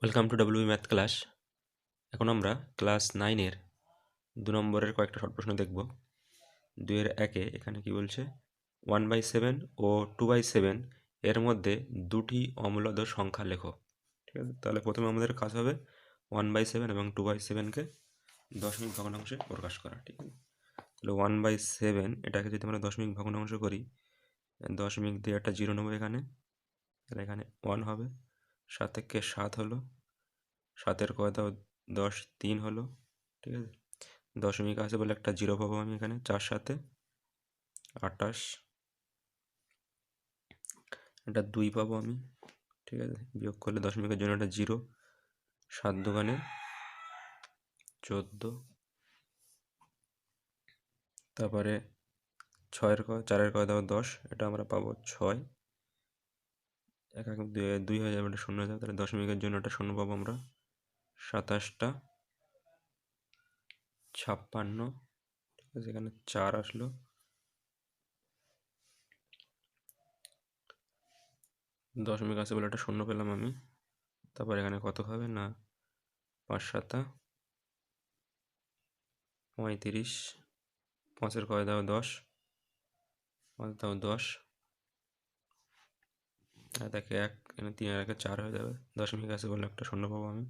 Welcome to W math class. এখন আমরা class 9-এর 2 নম্বরের কয়েকটা শর্ট প্রশ্ন দেখব। 2-এর 1-এ এখানে কি বলছে 1/7 ও 2/7 এর মধ্যে দুটি অম্লদ সংখ্যা লেখো। ঠিক আছে, তাহলে প্রথমে আমাদের কাজ হবে 1/7 এবং 2/7কে দশমিক ভগ্নাংশে প্রকাশ করা। ঠিক আছে, তাহলে 1/7 এটাকে যদি আমরা দশমিক ভগ্নাংশ করি, দশমিক দিয়ে একটা 0 নেবো এখানে, তাহলে এখানে 1 হবে। 7 থেকে 7 হলো, 7-এর কয় দাও 10, 3 হলো। ঠিক আছে, দশমিক আছে বলে একটা 0 পাবো আমি এখানে। 4 7 28, একটা 2 পাবো আমি। ঠিক আছে, বিয়োগ করলে দশমিকের জন্য একটা 0, 7 2 14, তারপরে 4-এর কয় দাও 10, এটা আমরা পাবো 6, 1 2 হয়ে যাবে, এটা 0 হয়ে যাবে, তাহলে দশমিকের জন্য একটা 0 পাবো আমরা। 27টা 56, ঠিক আছে, এখানে 4 আসলো। দশমিক আছে বলে একটা 0 পেলাম আমি। তারপর এখানে কত হবে না 5 7 35, 5-এর কয় দাও 10, 5 দাও 10, আর দেখে 1, এখানে 3 আর 1 4 হয়ে যাবে। দশমিক আছে বলে একটা 0 পাবো আমি।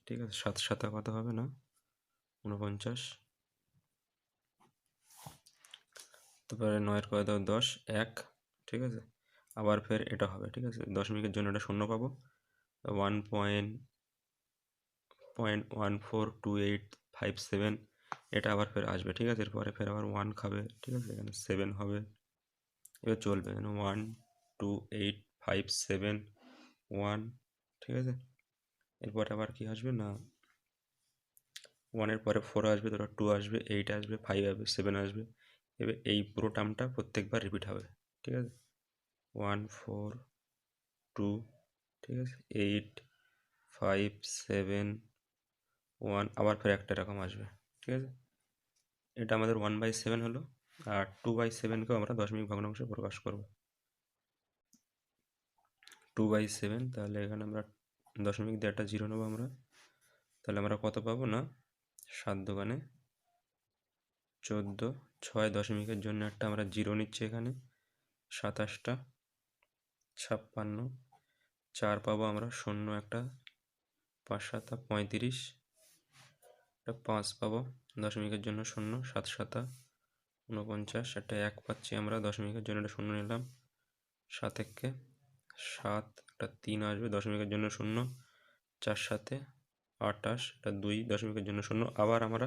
ঠিক আছে, 7 7 কত হবে না 49, তারপরে 9-এর কয় দাও 10, 1, ঠিক আছে, আবার ফের এটা হবে। ঠিক আছে, দশমিকের জন্য এটা 0 পাবো। 1.142857 এটা আবার ফের আসবে। ঠিক আছে, এরপরে ফের আবার 1 খাবে। ঠিক আছে, এখানে 7 হবে, এবার চলবে এখানে 1 2 8 5 7 1। ঠিক আছে, এরপরে আবার কি আসবে না 1-এর পরে 4 আসবে, তারপর 2 আসবে, 8 আসবে, 5 আসবে, 7 আসবে। এবার এই পুরো টার্মটা প্রত্যেকবার রিপিট হবে। ঠিক আছে, 1 4 2, ঠিক আছে, 8 5 7 1, আবার ফের একটা এরকম আসবে। ঠিক আছে, এটা আমাদের 1/7 হলো। আর 2/7কেও আমরা দশমিক ভগ্নাংশে প্রকাশ করব। 2/7, তাহলে এখানে আমরা দশমিক দিয়ে একটা 0 নেবো আমরা, তাহলে আমরা কত পাবো না 7 2 14, 6 দশমিকের জন্য একটা আমরা 0 নিচ্ছি এখানে। 27টা 56, 4 পাবো আমরা, 0 একটা, 5 7 35, একটা 5 পাবো, দশমিকের জন্য 0, 7 7 49, একটা 1 পাচ্ছি আমরা, দশমিকের জন্য একটা 0 নিলাম। 7 1 7, একটা 3 আসবে, দশমিকের জন্য 0, 4 7 28, একটা 2, দশমিকের জন্য 0। আবার আমরা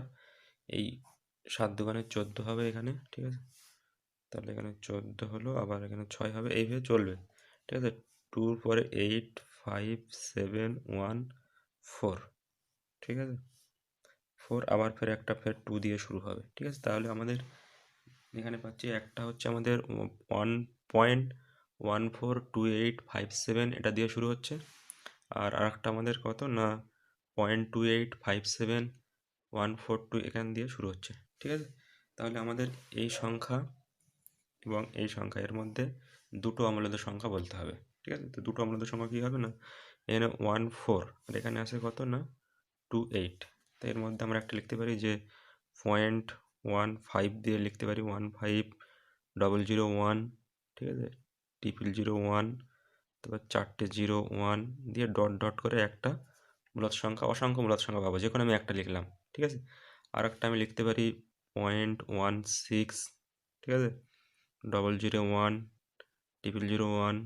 এই 7 2 14 হবে এখানে। ঠিক আছে, তাহলে এখানে 14 হলো, আবার এখানে 6 হবে, এইভাবে চলবে। ঠিক আছে, 2-র পরে 8 5 7 1 4, ঠিক আছে, 4, আবার ফের একটা ফের 2 দিয়ে শুরু হবে। ঠিক আছে, তাহলে আমাদের এখানে পাচ্ছি একটা হচ্ছে আমাদের 1.142857 এটা দিয়ে শুরু হচ্ছে, আর আরেকটা আমাদের কত না 0.2857142 এখান দিয়ে শুরু হচ্ছে। ঠিক আছে, তাহলে আমাদের এই সংখ্যা এবং এই সংখ্যা এর মধ্যে দুটো অম্লদ সংখ্যা বলতে হবে। ঠিক আছে, তো দুটো অম্লদ সংখ্যা কী হবে না, এখানে 14 আর এখানে আছে কত না 28, তো এর মধ্যে আমরা একটা লিখতে পারি যে 0.15 দিয়ে লিখতে পারি 15001। ঠিক আছে, 001, তারপর 4টে 0 1 দিয়ে ডট ডট করে একটা মূলদ সংখ্যা, অসংখ্য মূলদ সংখ্যা পাবো, যে কোনো আমি একটা লিখলাম। ঠিক আছে, আর একটা আমি লিখতে পারি 0.16, ঠিক আছে, 001 001,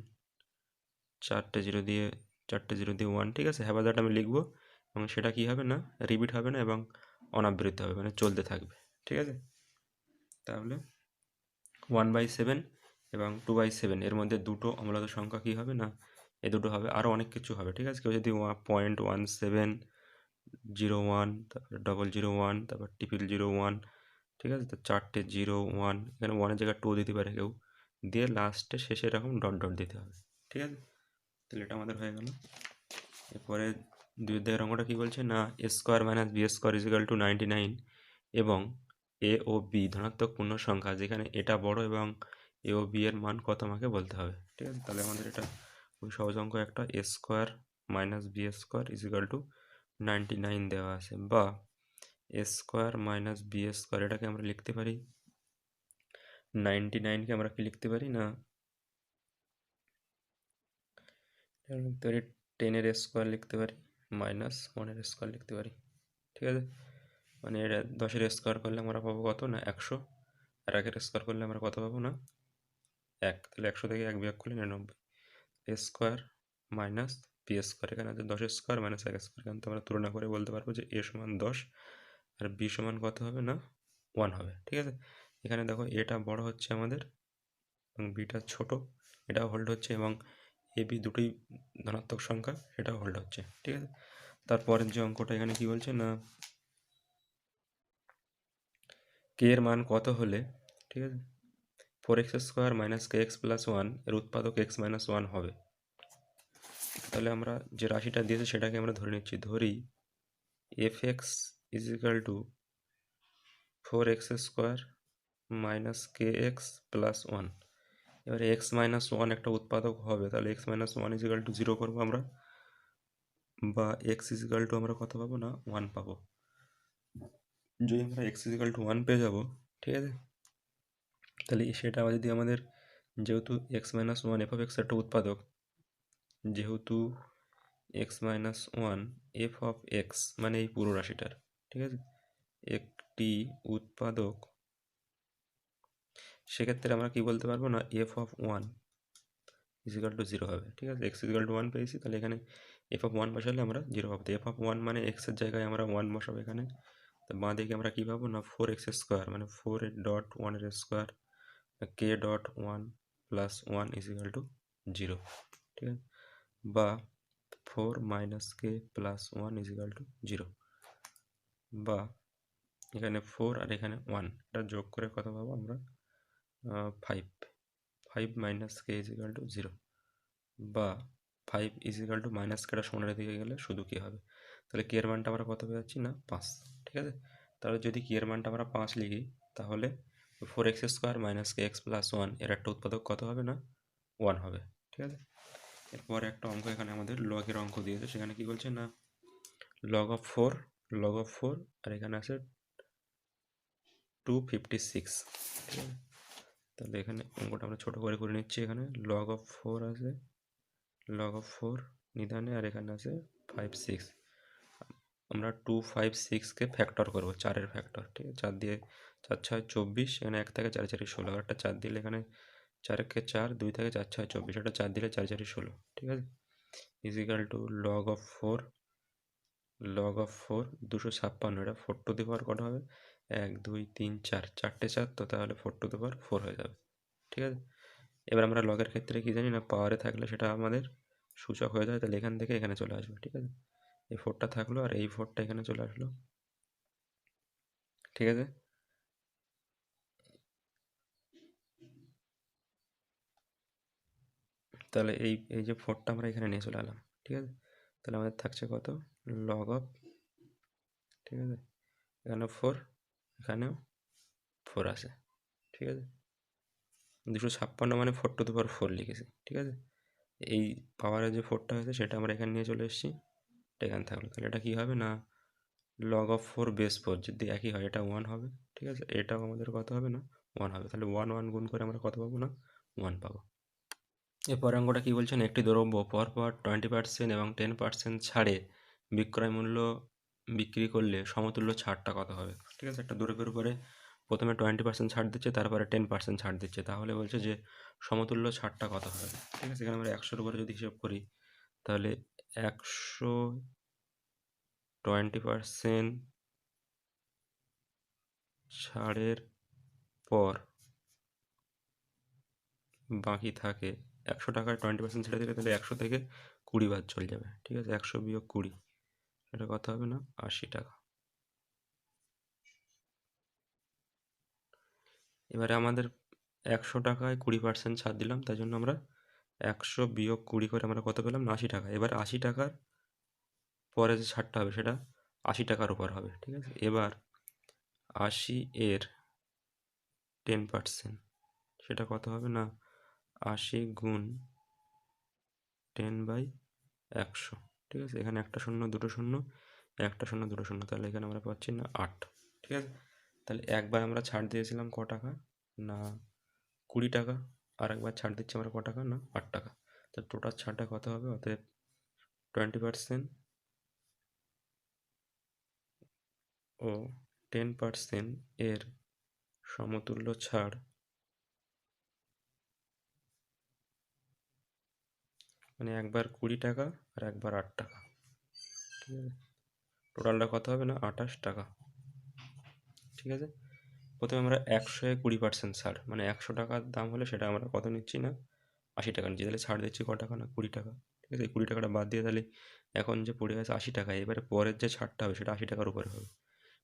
4টে 0 দিয়ে 1। ঠিক আছে, হ্যাবাজাটা আমি লিখবো এবং সেটা কি হবে না রিপিট হবে না এবং অনাবৃত্তি হবে, মানে চলতে থাকবে। ঠিক আছে, তাহলে 1/7 এবং 2/7 এর মধ্যে দুটো অম্লদ সংখ্যা কী হবে না এ দুটো হবে, আরও অনেক কিছু হবে। ঠিক আছে, কেউ যদি 0.1701, তারপরে 001, তারপর 001, ঠিক আছে, তো 4টে 0 1, এখানে 1-এর জায়গায় 2 দিতে পারে কেউ, দিয়ে লাস্টে শেষে এরকম ডট ডট দিতে হবে। ঠিক আছে, তাহলে এটা আমাদের হয়ে গেল। এরপরে 2 অধ্যায়ের অঙ্কটা কী বলছে না a² - b² = 99 এবং এ ও বি ধনাত্মক পূর্ণ সংখ্যা, যেখানে এটা বড় এবং এ ও বি এর মান কত আমাকে বলতে হবে। ঠিক আছে, তাহলে আমাদের এটা খুবই সহজ অঙ্ক একটা। a² minus B square is equal to 99 দেওয়া আছে, বা A square minus B square এটাকে আমরা লিখতে পারি 99কে আমরা কি লিখতে পারি না লিখতে পারি 10-এর স্কোয়ার লিখতে পারি মাইনাস 1-এর স্কোয়ার লিখতে পারি, ঠিক আছে। মানে এটা 10-এর স্কোয়ার করলে আমরা পাবো কত না 100, আর 1-এর স্কোয়ার করলে আমরা কত পাবো না 1, তাহলে 100 থেকে 1 বিয়োগ করলে 99, এ স্কোয়ার মাইনাস বি স্কোয়ার, এখানে আছে 10 স্কোয়ার মাইনাস 1 স্কোয়ার, এখানে তো আমরা তুলনা করে বলতে পারবো যে এ সমান 10 আর বি সমান কত হবে না 1 হবে, ঠিক আছে। এখানে দেখো এটা বড় হচ্ছে আমাদের এবং বিটা ছোট, এটাও হোল্ড হচ্ছে, এবং এ বি দুটোই ধনাত্মক সংখ্যা, সেটাও হোল্ড হচ্ছে, ঠিক আছে। তারপরের যে অঙ্কটা এখানে কি বলছে না কে এর মান কত হলে, ঠিক আছে, 4x স্কোয়ার মাইনাস কে এক্স প্লাস 1 এর উৎপাদক x মাইনাস 1 হবে। তাহলে আমরা যে রাশিটা দিয়েছে সেটাকে আমরা ধরে নিচ্ছি, ধরি F x is equal two 4x square minus K x plus 1। এবারে x মাইনাস 1 একটা উৎপাদক হবে, তাহলে x minus 1 is equal two 0 করবো আমরা, বা x ইজ ইকাল টু আমরা কত পাবো না 1 পাবো। যদি আমরা x ইজ ইকাল টু 1 পেয়ে যাবো, ঠিক আছে, তাহলে সেটা যদি আমাদের, যেহেতু x minus 1 F of x একটা উৎপাদক, যেহেতু x minus 1 F of x মানে এই পুরো রাশিটার, ঠিক আছে, একটি উৎপাদক, সেক্ষেত্রে আমরা কি বলতে পারবো না F of 1 is equal two 0 হবে, ঠিক আছে। এক্স ইজ ইকাল টু 1 পেয়েছি, তাহলে এখানে এফ অফ 1 বসালে আমরা 0 পাবো। এফ অফ 1 মানে এক্সের জায়গায় আমরা 1 বসাবো এখানে, তো বাঁ দিকে আমরা কী পাবো না 4x স্কোয়ার মানে 4.1 এর square K dot 1 plus 1 is equal two 0, ঠিক আছে, বা 4 minus k plus 1 is equal two 0, বা এখানে 4 আর এখানে 1 এটা যোগ করে কত পাবো আমরা 5 minus K is equal two 0, বা 5 ইজ ইকাল টু মাইনাস কেটা সমানের দিকে গেলে শুধু কে হবে, তাহলে কে এর মানটা আমরা কত পেয়ে যাচ্ছি না 5, ঠিক আছে। তাহলে যদি কে এর মানটা আমরা 5 লিখি, তাহলে 4x স্কোয়ার মাইনাস কে এক্স প্লাস 1 এর একটা উৎপাদক কত হবে না 1 হবে, ঠিক আছে। এরপরে একটা অঙ্ক এখানে আমাদের লগের অঙ্ক দিয়েছে, সেখানে কি বলছে না লগ অফ 4 আর এখানে আছে 256, ঠিক আছে। তাহলে এখানে অঙ্কটা আমরা ছোটো করে নিচ্ছি, এখানে লগ অফ 4 আছে, লগ অফ 4 নিদানে, আর এখানে আছে 5 6, আমরা 256কে ফ্যাক্টর করবো, 4-এর ফ্যাক্টর, ঠিক আছে, 4 দিয়ে 4 6 24, এখানে 1 থেকে 4 4 16, একটা 4 দিলে এখানে 4-কে 4, 2 থেকে 4 6 24, একটা 4 দিলে 4 4 16, ঠিক আছে, is equal to log of 4 256, এটা 4 টু দি পাওয়ার কত হবে 1 2 3 4, 4টে 4, তো তাহলে 4 টু দি পাওয়ার 4 হয়ে যাবে, ঠিক আছে। এবার আমরা লগের ক্ষেত্রে কি জানি না পাওয়ারে থাকলে সেটা আমাদের সূচক হয়ে যায়, তাহলে এখান থেকে এখানে চলে আসবে, ঠিক আছে, এই 4টা থাকলো আর এই 4টা এখানে চলে আসলো, ঠিক আছে। তাহলে এই এই যে 4টা আমরা এখানে নিয়ে চলে এলাম, ঠিক আছে, তাহলে আমাদের থাকছে কত লগ অফ, ঠিক আছে, এখানেও 4, এখানেও 4 আছে, ঠিক আছে, 256 মানে 4 টু দি পাওয়ার 4 লিখেছি, ঠিক আছে। এই পাওয়ারের যে 4টা হয়েছে সেটা আমরা এখানে নিয়ে চলে এসেছি, এটা এখানে থাকলো, তাহলে এটা কী হবে না লগ অফ 4 বেস 4 যদি একই হয় এটা 1 হবে, ঠিক আছে, এটাও আমাদের কত হবে না 1 হবে, তাহলে 1 1 গুণ করে আমরা কত পাবো না 1 পাবো। এরপর অঙ্কটা কী বলছেন, একটি দ্রব্য পরপর 20% এবং 10% ছাড়ে বিক্রয় মূল্য বিক্রি করলে সমতুল্য ছাড়টা কত হবে, ঠিক আছে। একটা দ্রব্যের উপরে প্রথমে 20% ছাড় দিচ্ছে, তারপরে 10% ছাড় দিচ্ছে, তাহলে বলছে যে সমতুল্য ছাড়টা কত হবে, ঠিক আছে। এখানে আমরা 100-এর উপরে যদি হিসেব করি, তাহলে 100 20% ছাড়ের পর বাকি থাকে 100 টাকায় 20% ছেড়ে দিলে, তাহলে 100 থেকে 20 বাদ চলে যাবে, ঠিক আছে, 100 বিয়োগ 20 এটা কত হবে না 80 টাকা। এবারে আমাদের 100 টাকায় 20% ছাড় দিলাম, তাই জন্য আমরা 100 বিয়োগ 20 করে আমরা কত পেলাম না 80 টাকা। এবার 80 টাকার পরে যে ছাড়টা হবে সেটা 80 টাকার উপর হবে, ঠিক আছে। এবার 80 এর 10% সেটা কত হবে না 80 গুণ 10/100, ঠিক আছে, এখানে একটা শূন্য দুটো শূন্য, একটা শূন্য দুটো শূন্য, তাহলে এখানে আমরা পাচ্ছি না 8। ঠিক আছে, তাহলে একবার আমরা ছাড় দিয়েছিলাম ক টাকা না 20 টাকা, আর একবার ছাড় দিচ্ছি আমরা ক টাকা না 8 টাকা। তো টোটাল ছাড়টা কত হবে? অতএব 20% ও 10% এর সমতুল্য ছাড় মানে একবার 20 টাকা আর একবার 8 টাকা। ঠিক আছে, টোটালটা কত হবে না 28 টাকা। ঠিক আছে, প্রথমে আমরা 100-এ 20% ছাড়, মানে 100 টাকার দাম হলে সেটা আমরা কত নিচ্ছি না 80 টাকা নিচ্ছি, তাহলে ছাড় দিচ্ছি ক টাকা না 20 টাকা। ঠিক আছে, এই 20 টাকাটা বাদ দিয়ে তাহলে এখন যে পড়ে আছে 80 টাকা, এবারে পরের যে ছাড়টা হবে সেটা 80 টাকার উপরে হবে।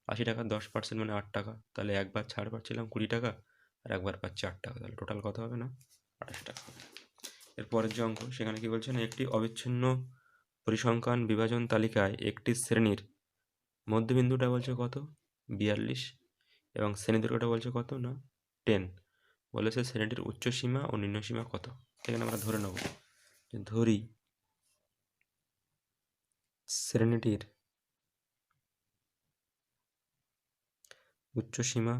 80 টাকার 10% মানে 8 টাকা, তাহলে একবার ছাড় পাচ্ছিলাম 20 টাকা আর একবার পাচ্ছি 8 টাকা, তাহলে টোটাল কত হবে না 28 টাকা। এর পরের যে অঙ্ক, সেখানে কি বলছে না, একটি অবিচ্ছিন্ন পরিসংখ্যান বিভাজন তালিকায় একটি শ্রেণীর মধ্যবিন্দুটা বলছে কত 42 এবং শ্রেণীদৈর্ঘ্যটা বলছে কত না 10। বলেছে শ্রেণীটির উচ্চ সীমা ও নিম্ন সীমা কত। এখানে আমরা ধরে নেব যে ধরি শ্রেণীটির উচ্চ সীমা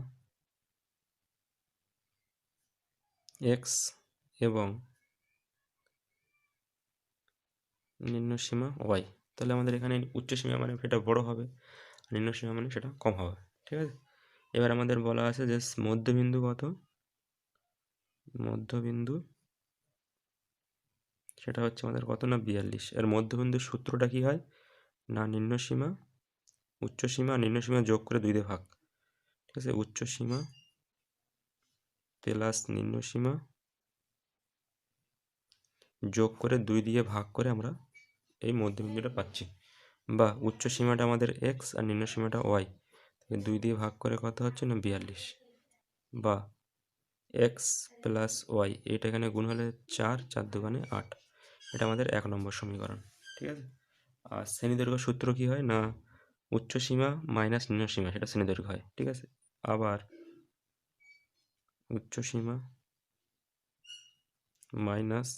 x এবং নিম্ন সীমা y। তাহলে আমাদের এখানে উচ্চ সীমা মানে সেটা বড় হবে, নিম্ন সীমা মানে সেটা কম হবে। ঠিক আছে, এবার আমাদের বলা আছে যে মধ্যবিন্দু কত, মধ্যবিন্দু সেটা হচ্ছে আমাদের কত না 42। এর মধ্যবিন্দুর সূত্রটা কি হয় না নিম্ন সীমা উচ্চ সীমা নিম্ন সীমা যোগ করে 2 দিয়ে ভাগ। ঠিক আছে, উচ্চ সীমা প্লাস নিম্ন সীমা যোগ করে 2 দিয়ে ভাগ করে আমরা এই মধ্যবিন্দুটা পাচ্ছি, বা উচ্চ সীমাটা আমাদের x আর নিম্ন সীমাটা y, 2 দিয়ে ভাগ করে কত হচ্ছে না 42, বা x প্লাস ওয়াই, এটা এখানে গুণ হলে 4, 4 দুগুণে 8, এটা আমাদের 1 নম্বর সমীকরণ। ঠিক আছে, আর শ্রেণীদৈর্ঘ্য সূত্র কি হয় না উচ্চ সীমা মাইনাস নিম্ন সীমা, সেটা শ্রেণীদৈর্ঘ্য হয়। ঠিক আছে, আবার উচ্চ সীমা মাইনাস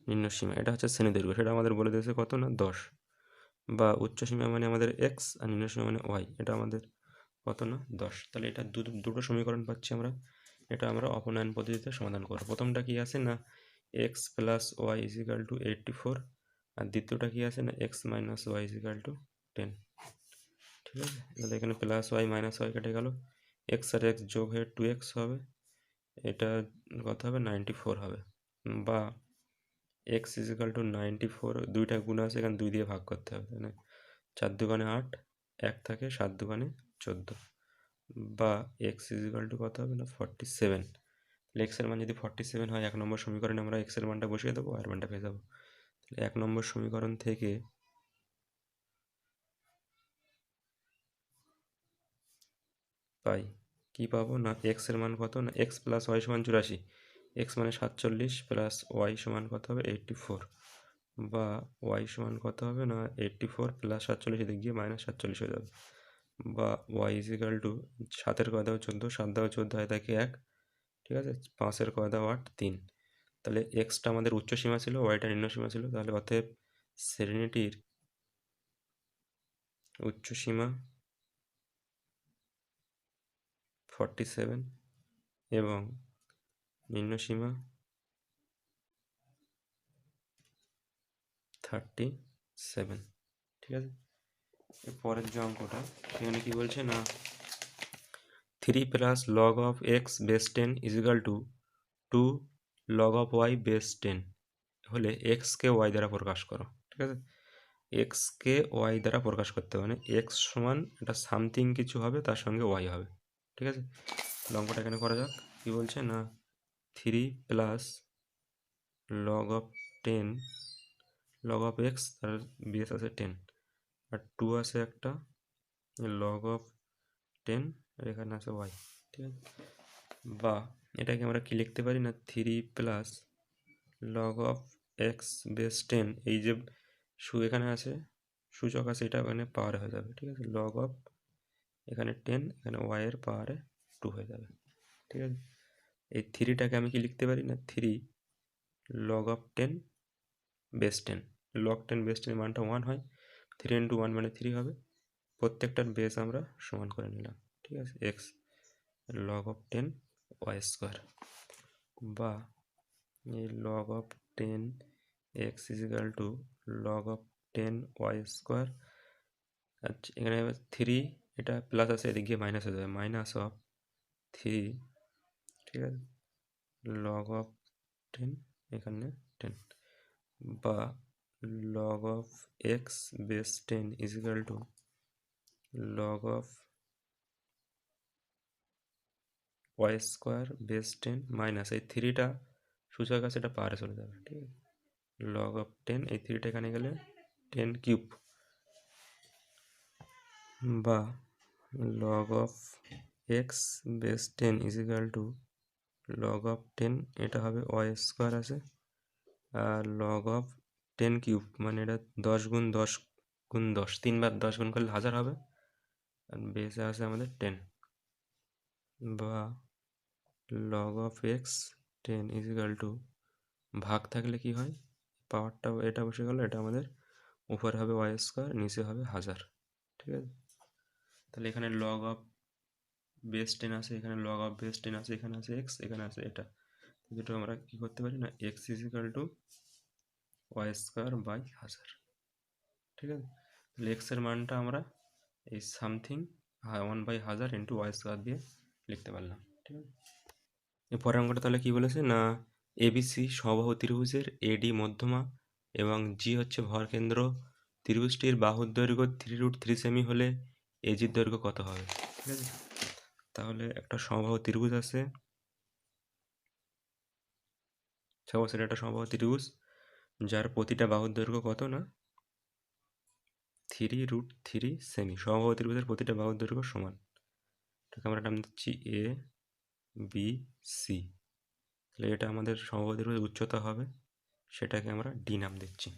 নিম্ন সীমা, এটা হচ্ছে শ্রেণীদৈর্ঘ্য, সেটা আমাদের বলে দিয়েছে কত না 10, বা উচ্চ সীমা মানে আমাদের x আর নিম্ন সীমা মানে y, এটা আমাদের কত না 10। তাহলে এটা দুটো সমীকরণ পাচ্ছি আমরা, এটা আমরা অপনয়ন পদ্ধতিতে সমাধান করব। প্রথমটা কি আছে না x plus y is equal to 84, আর দ্বিতীয়টা কি আছে না x minus y is equal to 10। ঠিক আছে, তাহলে এখানে প্লাস ওয়াই মাইনাস ওয়াই কেটে গেল, এক্স আর এক্স যোগ হয়ে 2x হবে, এটা কত হবে 94 হবে, বা x ইজ ইকাল টু 94, দুইটা গুণ আছে এখানে 2 দিয়ে ভাগ করতে হবে, মানে 4 দুগুণে 8, 1 থাকে 7 দুগুণে 14, বা x ইজ ইকাল টু কত হবে না 47। তাহলে x এর মান যদি 47 হয় 1 নম্বর সমীকরণে আমরা x এর মানটা বসিয়ে দেবো আর মানটা পেয়ে যাবো। তাহলে 1 নম্বর সমীকরণ থেকে পাই কি পাবো না x এর মান কত না x প্লাস ওয়াই সমান 84, x মানে 47 প্লাস ওয়াই সমান কত হবে 84, বা ওয়াই সমান কত হবে না 84 প্লাস 47 এদিক গিয়ে মাইনাস 47 হয়ে যাবে, বা ওয়াই ইজ ইকাল টু 7-এর কয় দাও 14, 7 দাও 14 হয় থাকে 1। ঠিক আছে, 5-এর কয় দাও 8, 3। তাহলে এক্সটা আমাদের উচ্চ সীমা ছিল, ওয়াইটা নিম্ন সীমা ছিল, তাহলে অতএব শ্রেণীটির উচ্চ সীমা 47 এবং নিম্ন সীমা 37। ঠিক আছে, পরের যে অঙ্কটা সেখানে কি বলছে না 3 plus log of x base 10 is equal to 2 log of y base 10 হলে এক্সকে ওয়াই দ্বারা প্রকাশ করো। ঠিক আছে, এক্সকে ওয়াই দ্বারা প্রকাশ করতে হবে, মানে এক্স সমান এটা সামথিং কিছু হবে, তার সঙ্গে ওয়াই হবে। ঠিক আছে, অঙ্কটা এখানে করা যাক। কি বলছে না 3 plus log of 10 log of x, তার বেস আছে 10, আর 2 আছে একটা লগ অফ 10, আর এখানে আছে ওয়াই। ঠিক আছে, বা এটাকে আমরা কি লিখতে পারি না 3 plus log of x base 10, এই যে এখানে আছে সূচক আছে, এটা এখানে পাওয়ার হয়ে যাবে। ঠিক আছে, লগ অফ এখানে 10, এখানে ওয়াই এর পাওয়ারে 2 হয়ে যাবে। ঠিক আছে, এই 3টাকে আমি কি লিখতে পারি না 3 log of 10 base 10, log 10 base 10 মানটা 1 হয়, 3 ইন্টু 1 মানে 3 হবে, প্রত্যেকটার বেস আমরা সমান করে নিলাম, ঠিক আছে, x log of 10 y square, বা এই log of 10 x is equal to log of 10 y square, আচ্ছা এখানে 3, এটা প্লাস আছে এদিক গিয়ে মাইনাস হয়ে যাবে, মাইনাস অফ 3, ঠিক আছে, লগ অফ 10 এখানে 10, বা log of x base 10 is equal to log of y square base 10 minus এই 3টা সূচক আছে, এটা পারে চলে যাবে, ঠিক আছে, লগ অফ 10, এই 3টা এখানে গেলে 10 কিউব, বা log of x base 10 is equal to log of 10, এটা হবে ওয়াই স্কোয়ার আছে, আর লগ অফ 10 কিউব মানে এটা 10 গুণ 10 গুণ 10, 3 বার 10 গুণ করলে 1000 হবে, আর বেসে আছে আমাদের 10, বা log of x 10 is equal two, ভাগ থাকলে কি হয়, পাওয়ারটা এটা বসে গেল, এটা আমাদের উপরে হবে ওয়াই স্কোয়ার, নিচে হবে 1000, ঠিক আছে, তাহলে এখানে লগ অফ বেস 10 আছে, এখানে লগ অফ বেস 10 আছে, এখানে আছে এক্স, এখানে আছে এটা, দুটো আমরা কি করতে পারি না, x is equal to y square by 1000, ঠিক আছে, তাহলে এক্সের মানটা আমরা এই সামথিং 1/1000 ইন্টু ওয়াই স্কোয়ার দিয়ে লিখতে পারলাম, ঠিক আছে। এর পরের অঙ্কটা তাহলে কি বলেছে না, এবিসি সমবাহু ত্রিভুজের এডি মধ্যমা এবং জি হচ্ছে ভরকেন্দ্র, ত্রিভুজটির বাহুর দৈর্ঘ্য 3√3 সেমি হলে এজির দৈর্ঘ্য কত হবে, ঠিক আছে। তাহলে একটা সমবাহু ত্রিভুজ আছে, সাপোজ এটা একটা সমবাহু ত্রিভুজ যার প্রতিটা বাহুর দৈর্ঘ্য কত না 3√3 সেমি, সমবাহু ত্রিভুজের প্রতিটা বাহুর দৈর্ঘ্য সমান, এটাকে আমরা নাম দিচ্ছি এ বি সি, তাহলে এটা আমাদের সমবাহু ত্রিভুজের উচ্চতা হবে, সেটাকে আমরা ডি নাম দিচ্ছি,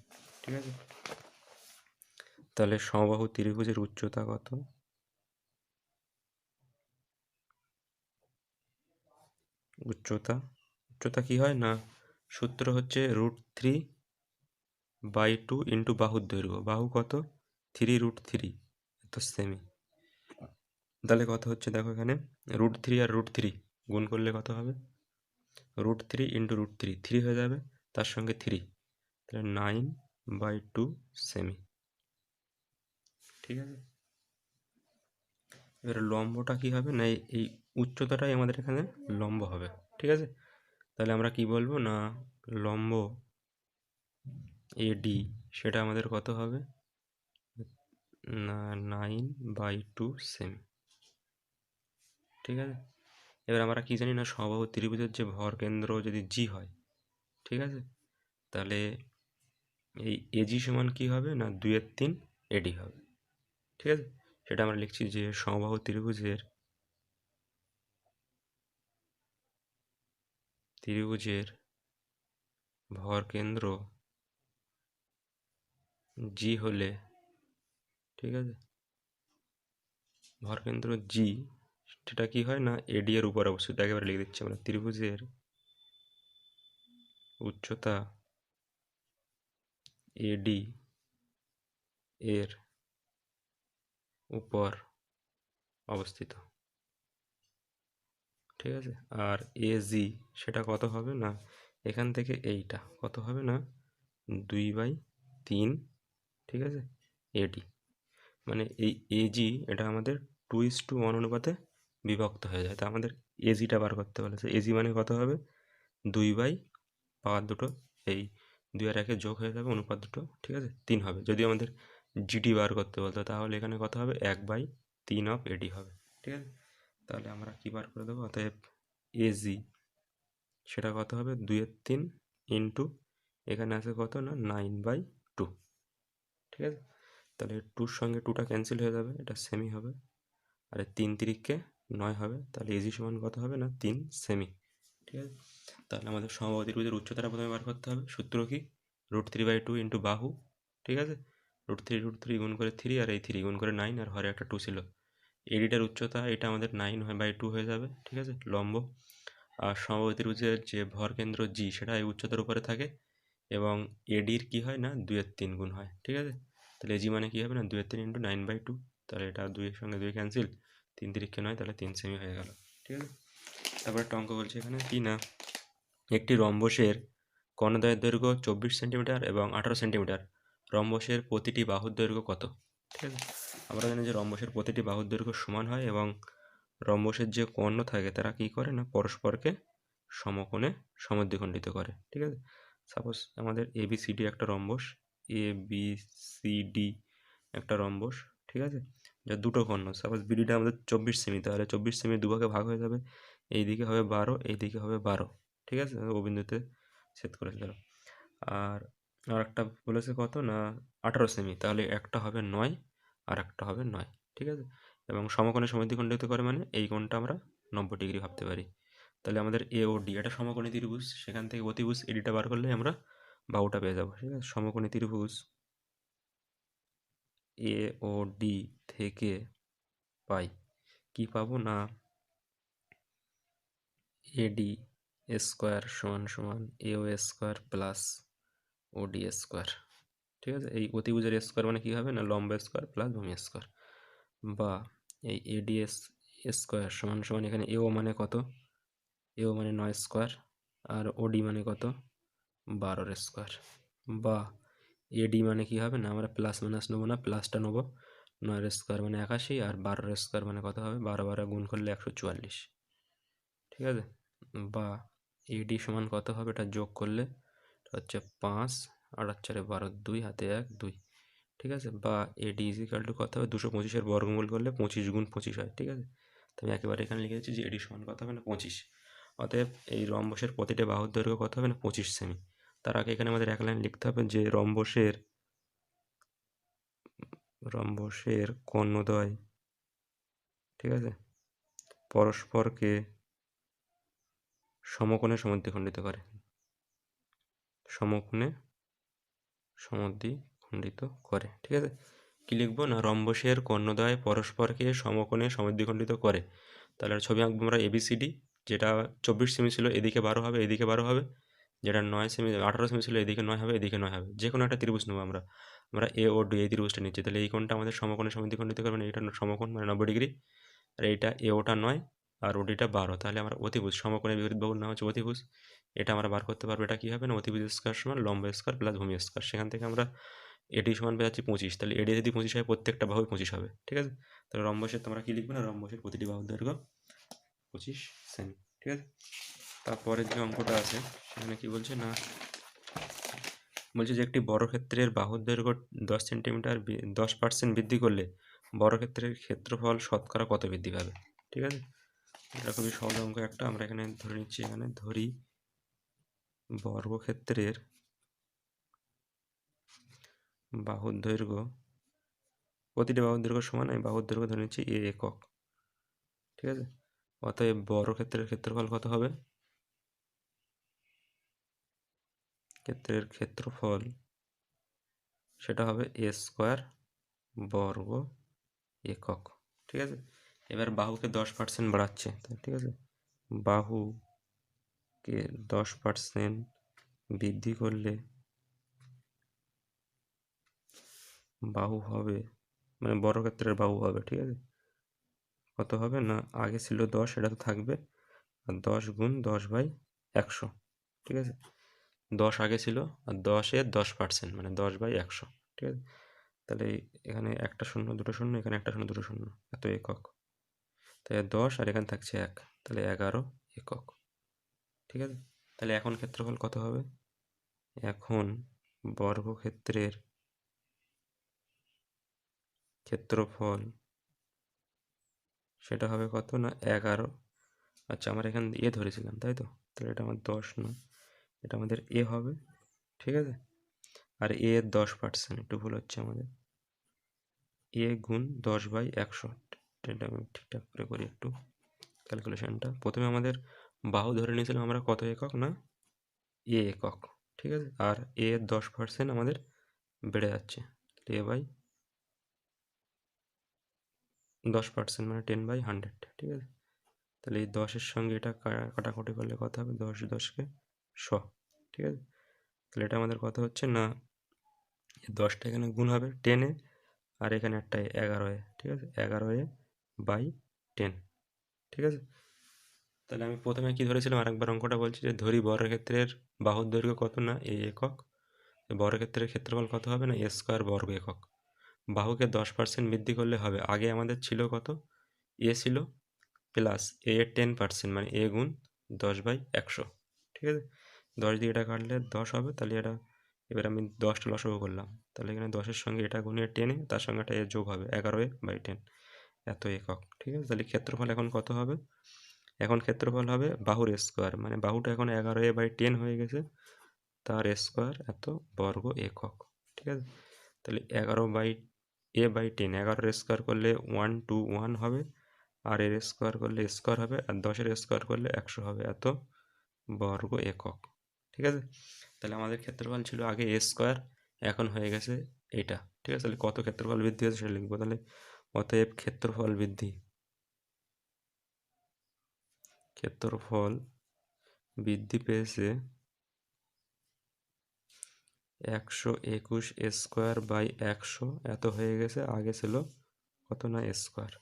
ঠিক আছে। তাহলে সমবাহু ত্রিভুজের উচ্চতা কত, উচ্চতা কি হয় না, সূত্র হচ্ছে √3/2 ইন্টু বাহুর দৈর্ঘ্য, বাহু কত 3√3, তো সেমি, তাহলে কত হচ্ছে দেখো এখানে √3 আর √3 গুণ করলে কত হবে, √3 ইন্টু √3, 3 হয়ে যাবে, তার সঙ্গে 3, তাহলে 9/2 সেমি, ঠিক আছে। এবার লম্বটা কি হবে না, এই উচ্চতাটাই আমাদের এখানে লম্ব হবে, ঠিক আছে, তাহলে আমরা কি বলবো না, লম্ব এডি সেটা আমাদের কত হবে না 9/2 সেমি, ঠিক আছে। এবার আমরা কি জানি না, সমবাহু ত্রিভুজের যে ভর কেন্দ্র যদি জি হয়, ঠিক আছে, তাহলে এই এজি সমান কি হবে না 2/3 এডি হবে, ঠিক আছে, সেটা আমরা লিখছি যে সমবাহু ত্রিভুজের ভর কেন্দ্র জি হলে, ঠিক আছে, ভর কেন্দ্র জি সেটা কি হয় না এডি এর উপর অবস্থিত, একেবারে লিখে দিচ্ছি আমরা, ত্রিভুজের উচ্চতা এডি এর উপর অবস্থিত, ঠিক আছে, আর এজি সেটা কত হবে না, এখান থেকে এইটা কত হবে না 2/3, ঠিক আছে, এডি, মানে এই এজি এটা আমাদের 2:1 অনুপাতে বিভক্ত হয়ে যায়, তা আমাদের এজিটা বার করতে বলেছে, এজি মানে কত হবে 2/পাওয়ার দুটো, এই 2 আর 1 যোগ হয়ে যাবে, অনুপাত দুটো, ঠিক আছে, 3 হবে, যদি আমাদের জিডি বার করতে বলতো তাহলে এখানে কত হবে 1/3 অফ এডি হবে, ঠিক আছে, তাহলে আমরা কি বার করে দেবো, অতএব এজি সেটা কত হবে 2/3 ইন্টু এখানে আছে কত না 9/2, ঠিক আছে, তাহলে 2-র সঙ্গে 2টা ক্যান্সেল হয়ে যাবে, এটা সেমি হবে, আর 3 × 9 হবে, তাহলে এজি সমান কত হবে না 3 সেমি, ঠিক আছে। তাহলে আমাদের সমবাহু ত্রিভুজের উচ্চতাটা প্রথমে বার করতে হবে, সূত্র কি √3/2 ইন্টু বাহু, ঠিক আছে, √3 গুণ করে 3, আর এই 3 গুণ করে 9, আর হরে একটা 2 ছিল, এডিটার উচ্চতা এটা আমাদের 9/2 হয়ে যাবে, ঠিক আছে, লম্ব, আর সমবাহু ত্রিভুজের যে ভর কেন্দ্র জি সেটা এই উচ্চতার উপরে থাকে, এবং এডির কী হয় না 2/3 গুণ হয়, ঠিক আছে। তাহলে এজি মানে কী হবে না 2/3 ইন্টু 9/2, তাহলে এটা 2-এর সঙ্গে 2 ক্যান্সেল, 3 তিরিক্ষে 9, তাহলে 3 সেমি হয়ে গেল, ঠিক আছে। তারপর একটা অঙ্ক বলছে এখানে কি না, একটি রম্বসের কর্ণদ্বয়ের দৈর্ঘ্য 24 সেন্টিমিটার এবং 18 সেন্টিমিটার, রম্বসের প্রতিটি বাহুর দৈর্ঘ্য কত, ঠিক আছে। আমরা জানি যে রম্বসের প্রতিটি বাহুর দৈর্ঘ্য সমান হয় এবং রম্বসের যে কর্ণ থাকে তারা কী করে না পরস্পরকে সমকোণে সমদ্বিখণ্ডিত করে, ঠিক আছে। সাপোজ আমাদের এবিসিডি একটা রম্বস, এবিসিডি একটা রম্বস, ঠিক আছে, যার দুটো কর্ণ, সাপোজ বিডিটা আমাদের 24 সেমি, তাহলে 24 সেমি দুভাগে ভাগ হয়ে যাবে, এই দিকে হবে 12, এই দিকে হবে 12, ঠিক আছে, ও বিন্দুতে ছেদ করেছে ধরো। আর একটা বলেছে কত না 18 সেমি, তাহলে একটা হবে 9 আর একটা হবে 9, ঠিক আছে। এবং সমকোণে সমদ্বিখণ্ডিত করে মানে এই কোণটা আমরা 90 ডিগ্রি ভাবতে পারি। তাহলে আমাদের এ ও ডি এটা সমকোণী ত্রিভুজ, সেখান থেকে অতিভুজ এডিটা বার করলে আমরা বাহুটা পেয়ে যাবো, ঠিক আছে। সমকোণী ত্রিভুজ এ ও ডি থেকে পাই কি পাবো না এডি স্কোয়ার সমান সমান এও স্কোয়ার প্লাস ওডি স্কোয়ার, ঠিক আছে। এই অতিভুজের স্কোয়ার মানে কী হবে না লম্ব স্কোয়ার প্লাস ভূমি স্কোয়ার, বা এই এডিএস স্কোয়ার সমান সমান এখানে এও মানে কত, এও মানে 9 স্কোয়ার, আর ওডি মানে কত 12 স্কোয়ার, বা এডি মানে কী হবে না আমরা প্লাস মাইনাস নেবো না, প্লাসটা নেবো, 9 স্কোয়ার মানে 81 আর 12 স্কোয়ার মানে কত হবে 12 গুণ করলে 144, ঠিক আছে। বা এডি সমান কত হবে এটা যোগ করলে হচ্ছে 5 আর 4 12, 2 হাতে 1 2, ঠিক আছে। বা এডি ইজিক্যাল টু কত হবে 225-এর বর্গমূল করলে 25 গুণ 25 হয়, ঠিক আছে। তো আমি একেবারে এখানে লিখে দিচ্ছি যে এডি সমান কত হবে না 25। অতএব এই রম্বসের প্রতিটা বাহুর দৈর্ঘ্য কত হবে না 25 সেমি। তার আগে এখানে আমাদের এক লাইন লিখতে হবে যে রম্বসের কর্ণদ্বয়, ঠিক আছে, পরস্পরকে সমকোণে সমদ্বিখণ্ডিত করে, সমকোণে সমদ্বিখণ্ডিত করে, ঠিক আছে। কি লিখবো না রম্বসের কর্ণদ্বয় পরস্পরকে সমকোণে সমদ্বিখণ্ডিত করে। তাহলে ছবি আঁকবো আমরা এবিসিডি, যেটা 24 সেমি ছিল এদিকে 12 হবে এদিকে 12 হবে, যেটা 9 সেমি 18 সেমি ছিল এদিকে 9 হবে এদিকে 9 হবে, যে কোনো একটা ত্রিভুজ নেবো আমরা, আমরা এ ও ডি এই ত্রিভুজটা নিচ্ছি, তাহলে এই কোণটা আমাদের সমকোণে সমদ্বিখণ্ডিত করবে, মানে এটা সমকোণ মানে 90 ডিগ্রি, আর এইটা এ ওটা 9 আর ওডিটা 12, তাহলে আমরা অতিভুজ সমকোণের বিপরীত বাহুর নাম হচ্ছে অতিভুজ, এটা আমরা বার করতে পারবো। এটা কী হবে না অতিভুজ স্কোয়ার সমান লম্ব স্কোয়ার প্লাস ভূমি স্কোয়ার, সেখান থেকে আমরা এডি সমান পেয়ে যাচ্ছি 25, তাহলে এডি যদি 25 হয় প্রত্যেকটা বাহুই 25 হবে, ঠিক আছে। তাহলে রম্বসের তোমরা কী লিখবে না রম্বসের প্রতিটি বাহুর দৈর্ঘ্য 25 সেমি, ঠিক আছে। তারপরের যে অঙ্কটা আছে সেখানে কি বলছে না বলছে যে একটি বর্গক্ষেত্রের বাহুর দৈর্ঘ্য 10 সেন্টিমিটার 10% বৃদ্ধি করলে বর্গক্ষেত্রের ক্ষেত্রফল শতকরা কত বৃদ্ধি পাবে, ঠিক আছে। এটা খুবই সহজ অঙ্ক একটা, আমরা এখানে ধরে নিচ্ছি, এখানে ধরি বর্গক্ষেত্রের বাহুর দৈর্ঘ্য, প্রতিটি বাহুর দৈর্ঘ্য সমান, আমি বাহুর দৈর্ঘ্য ধরে নিচ্ছি এ একক, ঠিক আছে। অতএব বর্গক্ষেত্রের ক্ষেত্রফল কত হবে, ক্ষেত্রের ক্ষেত্রফল সেটা হবে এ স্কোয়ার বর্গ একক, ঠিক আছে। এবার বাহুকে 10% বাড়াচ্ছে, ঠিক আছে, বাহুকে 10% বৃদ্ধি করলে বাহু হবে মানে বর্গক্ষেত্রের বাহু হবে, ঠিক আছে, কত হবে না আগে ছিল 10, এটা তো থাকবে, আর 10 গুণ 10/100, ঠিক আছে। 10 আগে ছিল আর 10-এর 10% মানে 10/100, ঠিক আছে। তাহলে এখানে একটা শূন্য দুটো শূন্য, এখানে একটা শূন্য দুটো শূন্য, এত একক, তাই 10 আর এখানে থাকছে 1, তাহলে 11 একক, ঠিক আছে। তাহলে এখন ক্ষেত্রফল কত হবে, এখন বর্গক্ষেত্রের ক্ষেত্রফল সেটা হবে কত না 11, আচ্ছা আমার এখানে এ ধরেছিলাম তাই তো, তাহলে এটা আমার 10 না, এটা আমাদের এ হবে, ঠিক আছে। আর এ এর 10%, একটু ভুল হচ্ছে আমাদের, এ গুণ 10/100, এটা আমি ঠিকঠাক করে করি একটু ক্যালকুলেশনটা। প্রথমে আমাদের বাহু ধরে নিয়েছিলাম আমরা কত একক না এ একক, ঠিক আছে, আর এ এর 10% আমাদের বেড়ে যাচ্ছে, এ বাই 10% মানে 10/100, ঠিক আছে। তাহলে এই 10-এর সঙ্গে এটা কাটাকুটি করলে কত হবে 10 10কে 100, ঠিক আছে। তাহলে এটা আমাদের কত হচ্ছে না 10টা এখানে গুণ হবে 10-এ, আর এখানে একটা 11-এ, ঠিক আছে, 11-এ বাই 10, ঠিক আছে। তাহলে আমি প্রথমে কি ধরেছিলাম আরেকবার অঙ্কটা বলছি, যে ধরি বর্গক্ষেত্রের বাহুর দৈর্ঘ্য কত না এ একক, বর্গক্ষেত্রের ক্ষেত্রফল কত হবে না এ স্কোয়ার বর্গ একক। বাহুকে 10% বৃদ্ধি করলে হবে, আগে আমাদের ছিল কত এ ছিল প্লাস এ এর 10%, মানে এ গুণ 10/100, ঠিক আছে। 10 দিয়ে এটা কাটলে 10 হবে, তাহলে এটা এবার আমি 10টা লসাগু করলাম, তাহলে এখানে 10-এর সঙ্গে এটা গুণিয়ে 10-এ, তার সঙ্গে একটা এ যোগ হবে 11/10, এত একক, ঠিক আছে। তাহলে ক্ষেত্রফল এখন কত হবে, এখন ক্ষেত্রফল হবে বাহুর স্কোয়ার, মানে বাহুটা এখন 11/10 হয়ে গেছে, তার স্কোয়ার এত বর্গ একক, ঠিক আছে। তাহলে 11/10, 11-এর স্কোয়ার করলে 121 হবে, আর এর স্কোয়ার করলে স্কোয়ার হবে, আর 10-এর স্কোয়ার করলে 100 হবে, এত বর্গ একক, ঠিক আছে। তাহলে আমাদের ক্ষেত্রফল ছিল আগে এ স্কোয়ার, এখন হয়ে গেছে এটা, ঠিক আছে। তাহলে কত ক্ষেত্রফল বৃদ্ধি হয়েছে সেটা লিখবো, তাহলে অতএব ক্ষেত্রফল বৃদ্ধি পেয়েছে 121 স্কোয়ার বাই 100, এত হয়ে গেছে, আগে ছিল কত না স্কোয়ার,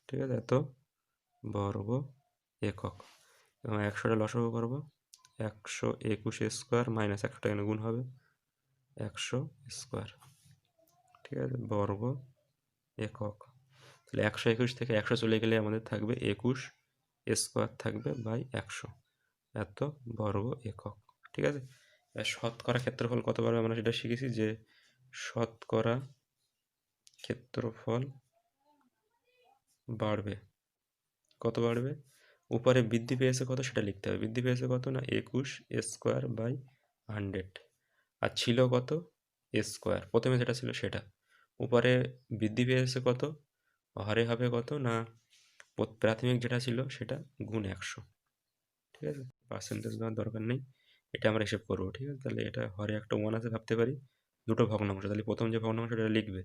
ঠিক আছে, এত বর্গ একক। এবং 100টা লসাগু করবো, 121 স্কোয়ার মাইনাস 100টা এখানে গুণ হবে 100 স্কোয়ার, ঠিক আছে, বর্গ একক। তাহলে 121 থেকে 100 চলে গেলে আমাদের থাকবে 21 স্কোয়ার থাকবে বাই 100, এত বর্গ একক, ঠিক আছে। এবার শতকরা ক্ষেত্রফল কত পারবে আমরা সেটা শিখেছি, যে শতকরা ক্ষেত্রফল বাড়বে, কত বাড়বে, উপরে বৃদ্ধি পেয়েছে কত সেটা লিখতে হবে, বৃদ্ধি পেয়েছে কত না 21 স্কোয়ার বাই 100, আর ছিল কত স্কোয়ার, প্রথমে যেটা ছিল সেটা, উপরে বৃদ্ধি পেয়েছে কত, হরে হবে কত না প্রাথমিক যেটা ছিল সেটা গুণ 100, ঠিক আছে। পার্সেন্টেজ দেওয়ার দরকার নেই, এটা আমরা হিসেব করবো, ঠিক আছে। তাহলে এটা হরে একটা 1 আছে ভাবতে পারি, দুটো ভগ্নাংশ, তাহলে প্রথম যে ভগ্নাংশটা লিখবে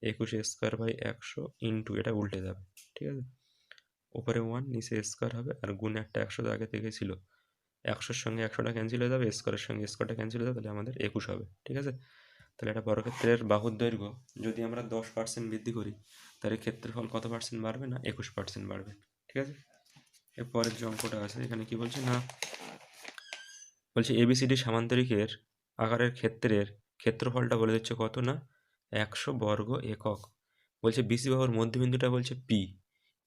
21 স্কোয়ার বাই 100 ইন্টু, এটা উল্টে যাবে, ঠিক আছে, উপরে 1 নিচে স্কোয়ার হবে, আর গুণ একটা 100 আগে থেকে ছিল, 100-র সঙ্গে 100টা ক্যান্সেল হয়ে যাবে, স্কোয়ারের সঙ্গে স্কোয়ারটা ক্যান্সেল হয়ে যাবে, তাহলে আমাদের 21 হবে, ঠিক আছে। তাহলে এটা বর্গক্ষেত্রের বাহুর দৈর্ঘ্য যদি আমরা 10% বৃদ্ধি করি, তাহলে ক্ষেত্রফল কত পার্সেন্ট বাড়বে না 21% বাড়বে, ঠিক আছে। এরপরের যে অঙ্কটা আছে এখানে কি বলছে না, বলছে এবিসিডি সামান্তরিকের আকারের ক্ষেত্রের ক্ষেত্রফলটা বলে দিচ্ছে কত না 100 বর্গ একক। বলছে বিসি বাহুর মধ্যবিন্দুটা বলছে পি,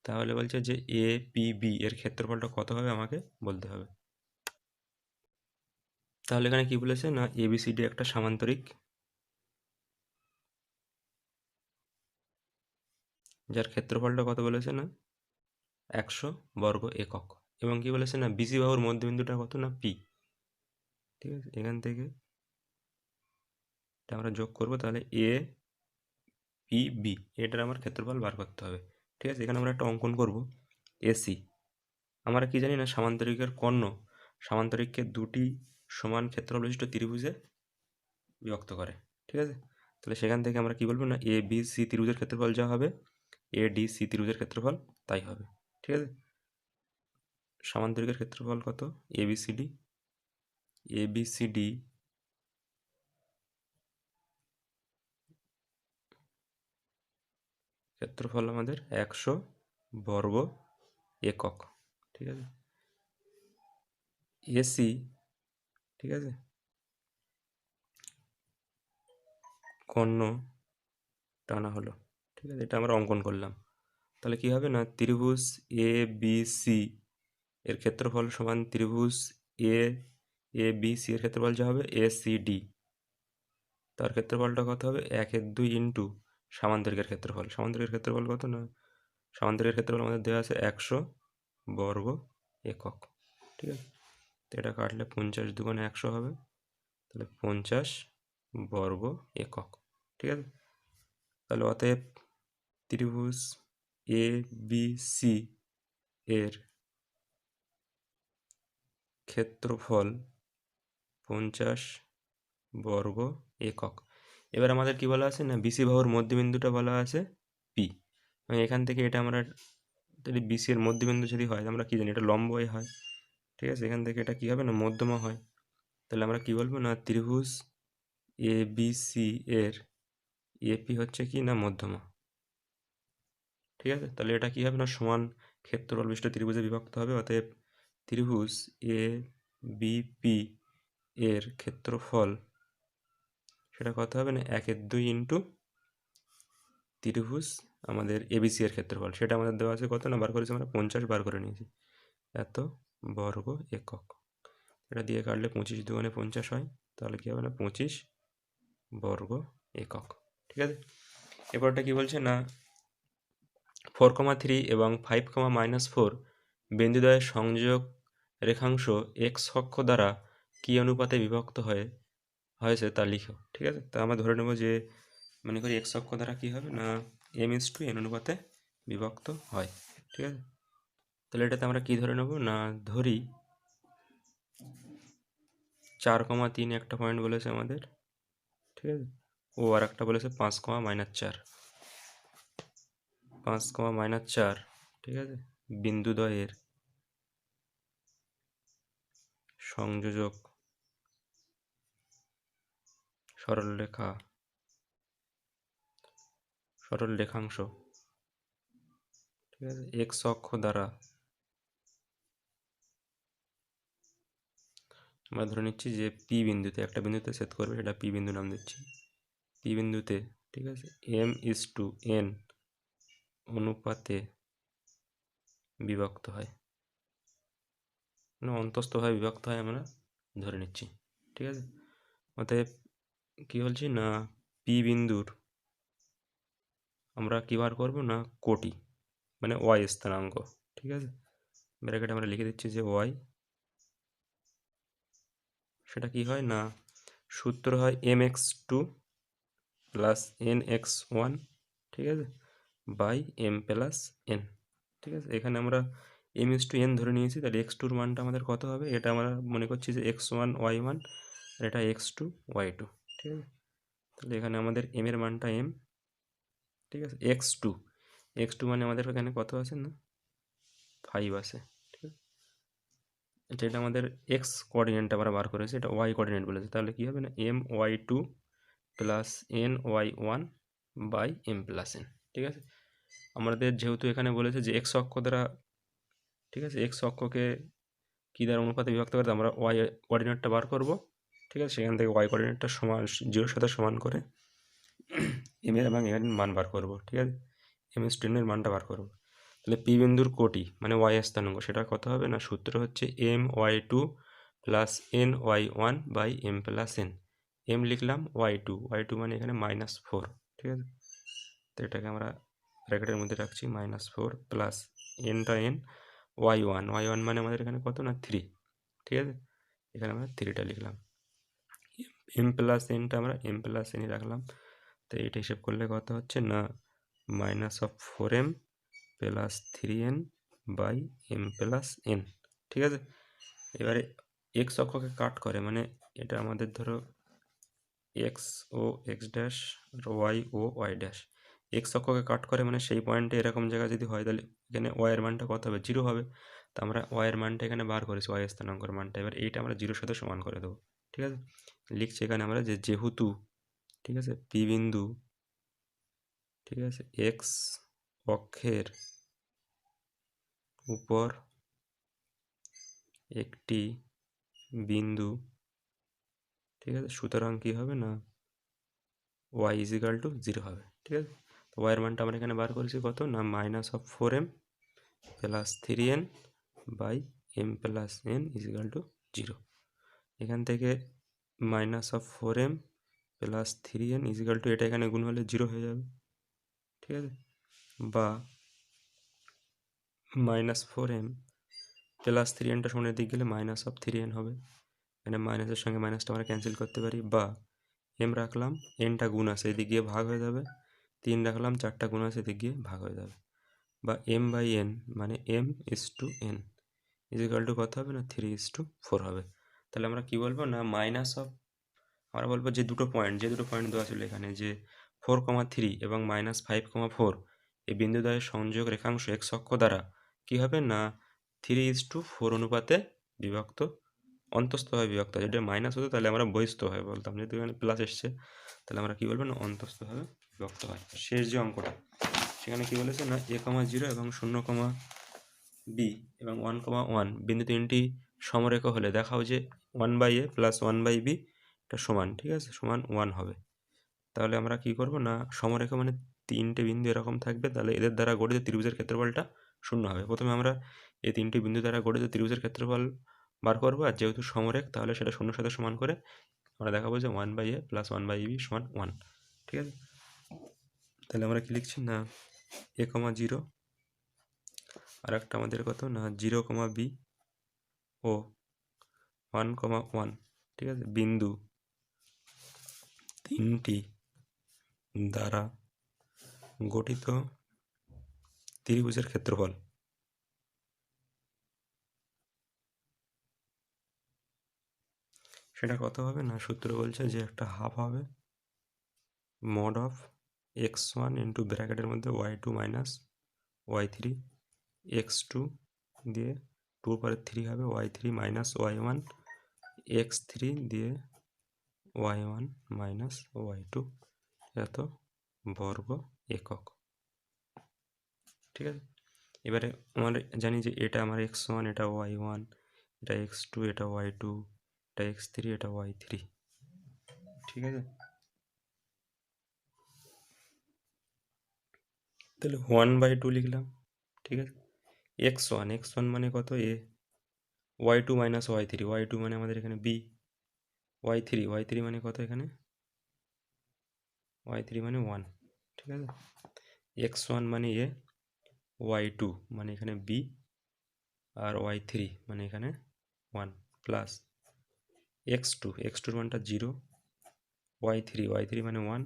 তাহলে বলছে যে এ পি বি এর ক্ষেত্রফলটা কত হবে আমাকে বলতে হবে। তাহলে এখানে কি বলেছে না এবিসিডি একটা সামান্তরিক, যার ক্ষেত্রফলটা কত বলেছে না 100 বর্গ একক, এবং কি বলেছে না বিসি বাহুর মধ্যবিন্দুটা কত না পি, ঠিক আছে। এখান থেকে এটা আমরা যোগ করবো, তাহলে এ পি বি এটার আমার ক্ষেত্রফল বার করতে হবে, ঠিক আছে। এখানে আমরা একটা অঙ্কন করব এসি, আমরা কি জানি না সামান্তরিকের কর্ণ সামান্তরিককে দুটি সমান ক্ষেত্রফল বিশিষ্ট ত্রিভুজে বিভক্ত করে, ঠিক আছে। তাহলে সেখান থেকে আমরা কি বলবো না এ বি সি ত্রিভুজের ক্ষেত্রফল যা হবে এ ডি সি ত্রিভুজের ক্ষেত্রফল তাই হবে, ঠিক আছে। সামান্তরিকের ক্ষেত্রফল কত এবিসিডি, এবিসিডি ক্ষেত্রফল আমাদের 100 বর্গ একক, ঠিক আছে। এসি, ঠিক আছে, কর্ণ টানা হলো, ঠিক আছে, এটা আমরা অঙ্কন করলাম। তাহলে কি হবে না ত্রিভুজ এ বি সি এর ক্ষেত্রফল সমান ত্রিভুজ এ এ বি সি এর ক্ষেত্রফল যা হবে এ সি ডি, তার ক্ষেত্রফলটা কত হবে 1/2 ইন্টু সামান্তরিকের ক্ষেত্রফল, সামান্তরিকের ক্ষেত্রফল কত না সামান্তরিকের ক্ষেত্রফল আমাদের দেওয়া আছে 100 বর্গ একক, ঠিক আছে। তো এটা কাটলে 50 দুগুণে 100 হবে, তাহলে 50 বর্গ একক, ঠিক আছে। তাহলে অতএব ত্রিভুজ এ বি সি এর ক্ষেত্রফল 50 বর্গ একক। এবার আমাদের কি বলা আছে না বিসি বাহুর মধ্যবিন্দুটা বলা আছে পি, এবং এখান থেকে এটা আমরা যদি বিসি এর মধ্যবিন্দু যদি হয় আমরা কি জানি এটা লম্বই হয়, ঠিক আছে। এখান থেকে এটা কি হবে না মধ্যমা হয়, তাহলে আমরা কি বলবো, না ত্রিভুজ ABC এর এপি হচ্ছে কি, না মধ্যমা। ঠিক আছে, তাহলে এটা কি হবে, না সমান ক্ষেত্রফল বিশিষ্ট ত্রিভুজে বিভক্ত হবে। অতএব ত্রিভুজ ABP এর ক্ষেত্রফল সেটা কত হবে, না 1/2 ইন্টু ত্রিভুজ আমাদের ABC এর ক্ষেত্রফল। সেটা আমাদের দেওয়া আছে কত, না বার করেছি আমরা 50 বার করে নিয়েছি, এত বর্গ একক। এটা দিয়ে কাটলে 25 দুগুণে 50 হয়, তাহলে কি হবে, না 25 বর্গ একক। ঠিক আছে, এরপরটা কি বলছে, না 4,3 এবং 5,-4 বিন্দুদ্বয়ের সংযোগ রেখাংশ x অক্ষ দ্বারা কি অনুপাতে বিভক্ত হয়েছে তা লিখো। ঠিক আছে, তা আমরা ধরে নেব যে মনে করি x অক্ষ দ্বারা কি হবে, না m/n অনুপাতে বিভক্ত হয়। ঠিক আছে, তাহলে এটাতে আমরা কি ধরে নেব, না ধরি 4,3 একটা পয়েন্ট বলেছে আমাদের। ঠিক আছে, ও আর একটা বলেছে 5,-4, 5,-4। ঠিক আছে, বিন্দুদ্বয়ের সংযোজক সরলরেখাংশ, ঠিক আছে, x অক্ষ দ্বারা আমরা ধরে নিচ্ছি যে পি বিন্দুতে, একটা বিন্দুতে ছেদ করবে, সেটা পি বিন্দু নাম দিচ্ছি। পি বিন্দুতে, ঠিক আছে, m/n অনুপাতে বিভক্ত হয়, মানে অন্তস্থভাবে বিভক্ত হয় আমরা ধরে নিচ্ছি। ঠিক আছে, অতএব কি বলছি, না পি বিন্দুর আমরা কি বার করবো, না কোটি, মানে ওয়াই স্থানাঙ্ক। ঠিক আছে, ব্র্যাকেটে আমরা লিখে দিচ্ছি যে ওয়াই, সেটা কি হয়, না সূত্র হয় mx2 প্লাস nx1, ঠিক আছে, বাই m+n। ঠিক আছে, এখানে আমরা m/n ধরে নিয়েছি, তাহলে x2-র মানটা আমাদের কত হবে, এটা আমরা মনে করছি যে x1 y1 আর এটা x2 y2। ঠিক আছে, তাহলে এখানে আমাদের m এর মানটা m, ঠিক আছে, x2 মানে আমাদের এখানে কত আছে, না 5 আছে। ঠিক আছে, যেটা আমাদের x কোঅর্ডিনেটটা আমরা বার করেছি, এটা y কোঅর্ডিনেট বলেছে, তাহলে কি হবে, না my2 plus ny1 by m+n। ঠিক আছে, আমাদের যেহেতু এখানে বলেছে যে x অক্ষ দ্বারা, ঠিক আছে, x অক্ষকে কী দ্বারা অনুপাতে বিভক্ত করে, আমরা y কোঅর্ডিনেটটা বার করব। ঠিক আছে, সেখান থেকে y কোঅর্ডিনেটটা সমান 0-এর সাথে সমান করে m এর এবং n মান বার করব। ঠিক আছে, m/n এর মানটা বার করব। তাহলে পি বিন্দুর কোটি মানে y স্থানাঙ্ক, সেটা কত হবে, না সূত্র হচ্ছে my2 plus ny1 by m+n। m লিখলাম, y2 মানে এখানে -4। ঠিক আছে, তো এটাকে আমরা ব্র্যাকেটের মধ্যে রাখছি, -4 প্লাস nটা n, y1 মানে আমাদের এখানে কত, না 3। ঠিক আছে, এখানে আমরা 3টা লিখলাম, m+nটা আমরা m+nই রাখলাম। তো এইটা হিসেব করলে কত হচ্ছে, না -4m plus 3n by m+n। ঠিক আছে, এবারে x অক্ষকে কাট করে, মানে এটা আমাদের ধরো x ও x ড্যাশ আর y ও y ড্যাশ, x অক্ষকে কাট করে মানে সেই পয়েন্টে এরকম জায়গা যদি হয়, তাহলে এখানে y এর মানটা কত হবে, 0 হবে। তো আমরা y এর মানটা এখানে বার করেছি, y স্থানাঙ্কের মানটা, এবার এইটা আমরা 0-এর সাথে সমান করে দেবো। ঠিক আছে, লিখছি এখানে আমরা যে যেহেতু, ঠিক আছে, পি বিন্দু, ঠিক আছে, x অক্ষের উপর একটি বিন্দু, ঠিক আছে, সুতরাং কি হবে, না y = 0 হবে। ঠিক আছে, তো y এর মানটা আমরা এখানে বার করেছি কত, না -4m plus 3n by m+n = 0। এখান থেকে -4m প্লাস 3n = এটা এখানে গুণ হলে 0 হয়ে যাবে। ঠিক আছে, বা -4m প্লাস 3nটা সামনের দিক গেলে -3n হবে, এখানে মাইনাসের সঙ্গে মাইনাসটা আমরা ক্যান্সেল করতে পারি, বা m রাখলাম, nটা গুণ আছে এদিক গিয়ে ভাগ হয়ে যাবে, 3 রাখলাম, 4টা গুণ আছে এদিক গিয়ে ভাগ হয়ে যাবে, বা m/n মানে m/n কত হবে, না 3:4 হবে। তাহলে আমরা কি বলবো, না আমরা বলবো যে দুটো পয়েন্ট দেওয়া ছিল এখানে, যে 4,3 এবং -5,4 এই বিন্দুদ্বয়ের সংযোগ রেখাংশ x অক্ষ দ্বারা কি হবে, না 3:4 অনুপাতে বিভক্ত অন্তস্থভাবে বিভক্ত হয়। যদি মাইনাস হতো তাহলে আমরা বহিস্থভাবে বলতাম, যেহেতু এখানে প্লাস এসছে তাহলে আমরা কী বলবো না অন্তস্থভাবে বিভক্ত হয়। শেষ যে অঙ্কটা সেখানে কী বলেছে না a,0 এবং 0,b এবং 1,1 বিন্দু তিনটি সমরেখা হলে দেখাও যে 1/a প্লাস 1/b এটা সমান, ঠিক আছে, সমান 1 হবে। তাহলে আমরা কি করব না সমরেখা মানে তিনটে বিন্দু এরকম থাকবে, তাহলে এদের দ্বারা গঠিত ত্রিভুজের ক্ষেত্রফলটা 0 হবে। প্রথমে আমরা এই তিনটি বিন্দু দ্বারা গঠিত ত্রিভুজের ক্ষেত্রফল বার করবো, আর যেহেতু সমরেখ তাহলে সেটা 0 সাথে সমান করে আমরা দেখাবো যে 1/a প্লাস 1/b সমান 1, ঠিক আছে। তাহলে আমরা কি লিখছি না a,0 আর একটা আমাদের কত না 0,b ও 1,1, ঠিক আছে, বিন্দু তিনটি দ্বারা গঠিত ত্রিভুজের ক্ষেত্রফল সেটা কত হবে না সূত্র বলছে যে একটা হাফ হবে mod of x1 ইন্টু ব্র্যাকেটের মধ্যে y2 মাইনাস y3 x2 দিয়ে 2 পরে 3 হবে y3 মাইনাস y1 x3 দিয়ে y1 মাইনাস y2 এত বর্গ একক, ঠিক আছে। এবারে আমরা জানি যে এটা আমার x1, এটা y1, এটা x2, এটা y2, এটা x3, এটা y3, ঠিক আছে। তাহলে 1/2 লিখলাম, ঠিক আছে। x1 মানে কত a, y2 মাইনাস y3 মানে আমাদের এখানে b, y3 মানে কত এখানে y3 মানে 1, ঠিক আছে। x1 মানে a, y2 মানে এখানে b আর y3 মানে এখানে 1 প্লাস x2 মানটা 0, y3 মানে 1,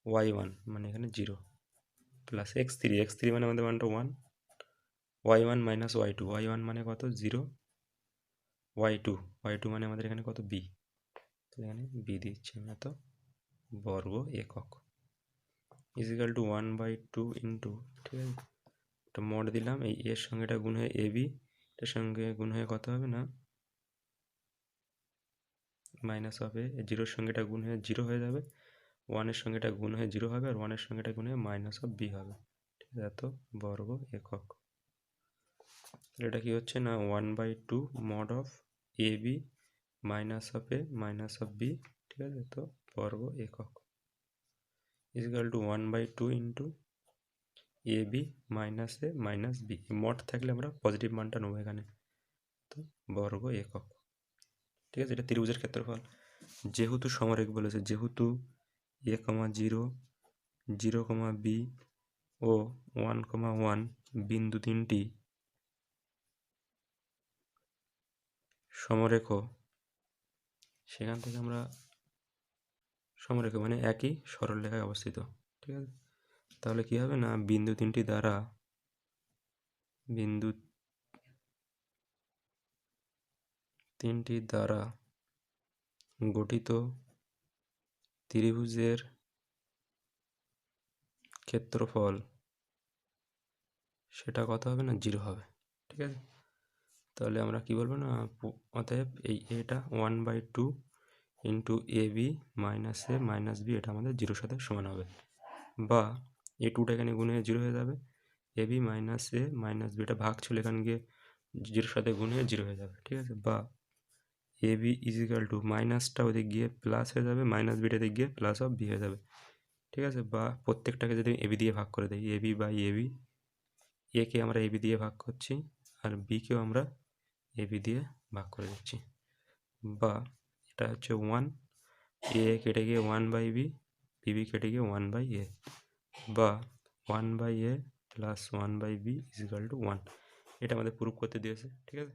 y1 মানে এখানে 0 প্লাস x3 মানে আমাদের মানটা 1, y1 মাইনাস y1 মানে কত 0, y2 মানে আমাদের এখানে কত b, এখানে b দিচ্ছি আমরা, তো বর্গ একক ইজিক্যাল টু 1/2 ইন্টু, ঠিক আছে, এটা মড দিলাম, এই এর সঙ্গে এটা গুণ হয়ে ab, এটার সঙ্গে গুণ হয়ে কত হবে না মাইনাস হবে, 0-এর সঙ্গে এটা গুণ হয়ে 0 হয়ে যাবে, 1-এর সঙ্গে এটা গুণ হয়ে 0 হবে, আর 1-এর সঙ্গে এটা গুণ হয়ে মাইনাস অফ b হবে, ঠিক আছে, এত বর্গ একক। এটা কি হচ্ছে না 1/2 mod of ab minus of a minus of b, ঠিক আছে, তো বর্গ একক is equal to 1/2 into ab minus a minus b, mod থাকলে আমরা পজিটিভ মানটা নেবো এখানে, তো বর্গ একক, ঠিক আছে। এটা ত্রিভুজের ক্ষেত্রফল। যেহেতু সমরেখ বলেছে, যেহেতু a,0 0,b ও 1,1 বিন্দু তিনটি সমরেখ, সেখান থেকে আমরা সমরেখ মানে একই সরলরেখায় অবস্থিত, ঠিক আছে। তাহলে কি হবে না বিন্দু তিনটি দ্বারা গঠিত ত্রিভুজের ক্ষেত্রফল সেটা কত হবে না 0 হবে, ঠিক আছে। তাহলে আমরা কি বলবো না অতএব এই এটা 1/2 into ab minus a minus b এটা আমাদের 0 সাথে সমান হবে, বা এই 2টা এখানে গুণ হয়ে 0 হয়ে যাবে, ab minus a minus b এটা ভাগ ছিল এখানে গিয়ে 0 সাথে গুণ হয়ে 0 হয়ে যাবে, ঠিক আছে। বা ab ইজিক্যাল টু মাইনাসটা ওদিক গিয়ে প্লাস হয়ে যাবে, মাইনাস বিটা দিক গিয়ে প্লাস অফ b হয়ে যাবে, ঠিক আছে। বা প্রত্যেকটাকে যদি ab দিয়ে ভাগ করে দিই, ab বাই ab, a কে আমরা ab দিয়ে ভাগ করছি আর b কেও আমরা ab দিয়ে ভাগ করে দিচ্ছি, বা এটা হচ্ছে 1, a কেটে গিয়ে 1/b, bb কেটে গিয়ে 1/a, বা 1/a plus 1/b is equal two 1, এটা আমাদের প্রুফ করতে দিয়েছে, ঠিক আছে।